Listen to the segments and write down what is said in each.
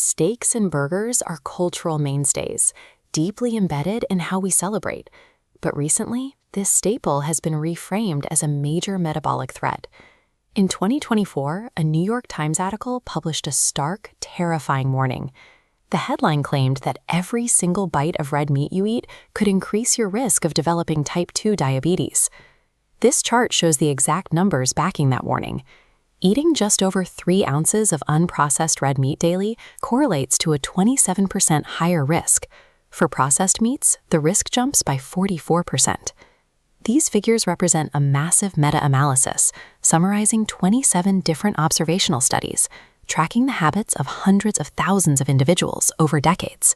steaks and burgers are cultural mainstays, deeply embedded in how we celebrate. But recently, this staple has been reframed as a major metabolic threat. In 2024, a New York Times article published a stark, terrifying warning. The headline claimed that every single bite of red meat you eat could increase your risk of developing type 2 diabetes. This chart shows the exact numbers backing that warning. Eating just over 3 ounces of unprocessed red meat daily correlates to a 27% higher risk. For processed meats, the risk jumps by 44%. These figures represent a massive meta-analysis, summarizing 27 different observational studies, tracking the habits of hundreds of thousands of individuals over decades.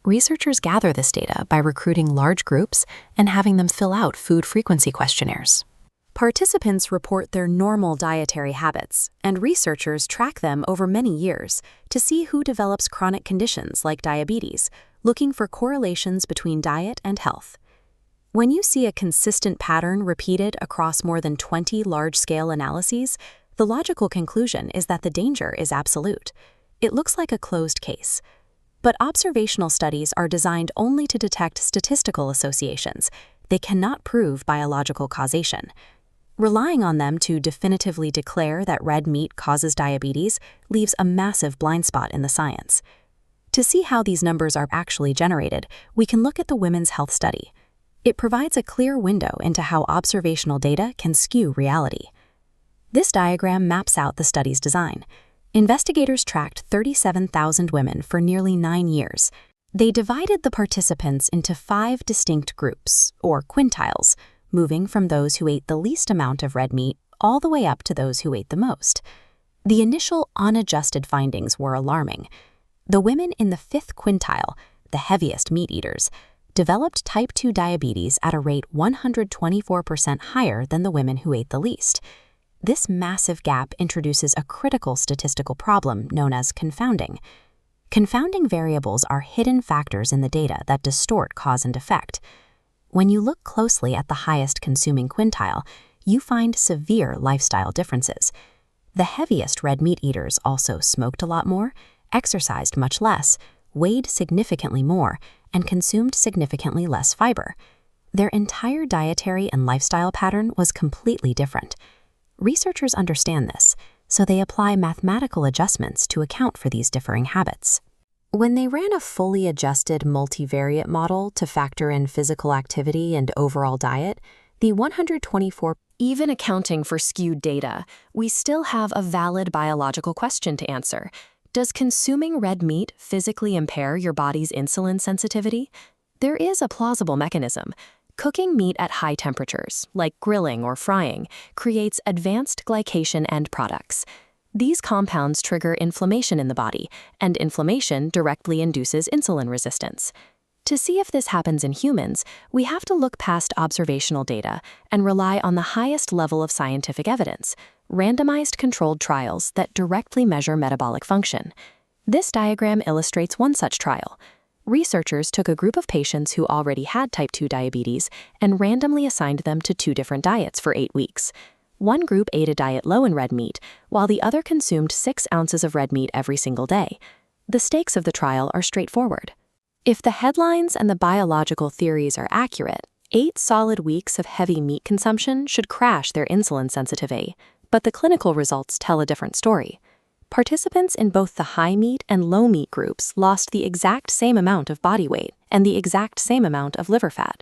Researchers gather this data by recruiting large groups and having them fill out food frequency questionnaires. Participants report their normal dietary habits, and researchers track them over many years to see who develops chronic conditions like diabetes, looking for correlations between diet and health. When you see a consistent pattern repeated across more than 20 large-scale analyses, the logical conclusion is that the danger is absolute. It looks like a closed case. But observational studies are designed only to detect statistical associations. They cannot prove biological causation. Relying on them to definitively declare that red meat causes diabetes leaves a massive blind spot in the science. To see how these numbers are actually generated, we can look at the Women's Health Study. It provides a clear window into how observational data can skew reality. This diagram maps out the study's design. Investigators tracked 37,000 women for nearly 9 years. They divided the participants into 5 distinct groups, or quintiles, moving from those who ate the least amount of red meat all the way up to those who ate the most. The initial unadjusted findings were alarming. The women in the 5th quintile, the heaviest meat eaters, developed type 2 diabetes at a rate 124% higher than the women who ate the least. This massive gap introduces a critical statistical problem known as confounding. Confounding variables are hidden factors in the data that distort cause and effect. When you look closely at the highest consuming quintile, you find severe lifestyle differences. The heaviest red meat eaters also smoked a lot more, exercised much less, weighed significantly more, and consumed significantly less fiber. Their entire dietary and lifestyle pattern was completely different. Researchers understand this, so they apply mathematical adjustments to account for these differing habits. When they ran a fully adjusted multivariate model to factor in physical activity and overall diet, the 124. Even accounting for skewed data, we still have a valid biological question to answer. Does consuming red meat physically impair your body's insulin sensitivity? There is a plausible mechanism. Cooking meat at high temperatures, like grilling or frying, creates advanced glycation end products. These compounds trigger inflammation in the body, and inflammation directly induces insulin resistance. To see if this happens in humans, we have to look past observational data and rely on the highest level of scientific evidence, randomized controlled trials that directly measure metabolic function. This diagram illustrates one such trial. Researchers took a group of patients who already had type 2 diabetes and randomly assigned them to 2 different diets for 8 weeks. One group ate a diet low in red meat, while the other consumed 6 ounces of red meat every single day. The stakes of the trial are straightforward. If the headlines and the biological theories are accurate, 8 solid weeks of heavy meat consumption should crash their insulin sensitivity, but the clinical results tell a different story. Participants in both the high meat and low meat groups lost the exact same amount of body weight and the exact same amount of liver fat.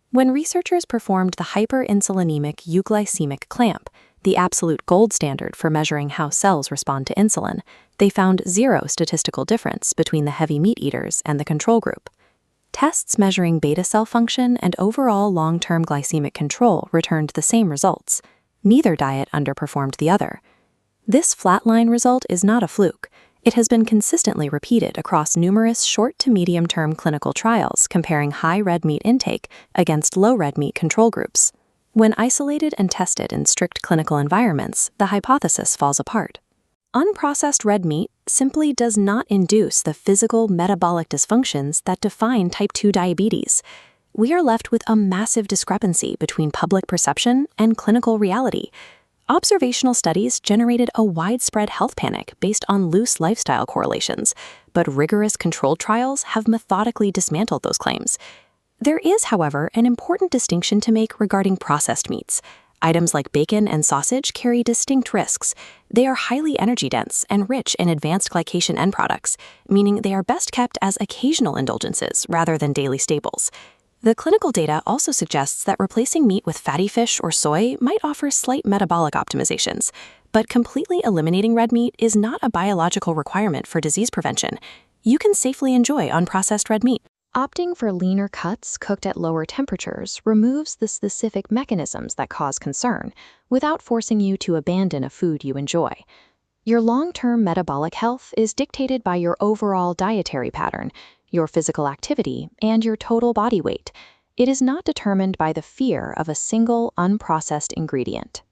When researchers performed the hyperinsulinemic euglycemic clamp, the absolute gold standard for measuring how cells respond to insulin, they found 0 statistical difference between the heavy meat eaters and the control group. Tests measuring beta cell function and overall long-term glycemic control returned the same results. Neither diet underperformed the other. This flatline result is not a fluke. It has been consistently repeated across numerous short to medium-term clinical trials comparing high red meat intake against low red meat control groups. When isolated and tested in strict clinical environments, the hypothesis falls apart. Unprocessed red meat simply does not induce the physical metabolic dysfunctions that define type 2 diabetes. We are left with a massive discrepancy between public perception and clinical reality. Observational studies generated a widespread health panic based on loose lifestyle correlations, but rigorous controlled trials have methodically dismantled those claims. There is, however, an important distinction to make regarding processed meats. Items like bacon and sausage carry distinct risks. They are highly energy-dense and rich in advanced glycation end products, meaning they are best kept as occasional indulgences rather than daily staples. The clinical data also suggests that replacing meat with fatty fish or soy might offer slight metabolic optimizations, but completely eliminating red meat is not a biological requirement for disease prevention. You can safely enjoy unprocessed red meat. Opting for leaner cuts cooked at lower temperatures removes the specific mechanisms that cause concern without forcing you to abandon a food you enjoy. Your long-term metabolic health is dictated by your overall dietary pattern, your physical activity, and your total body weight. It is not determined by the fear of a single unprocessed ingredient.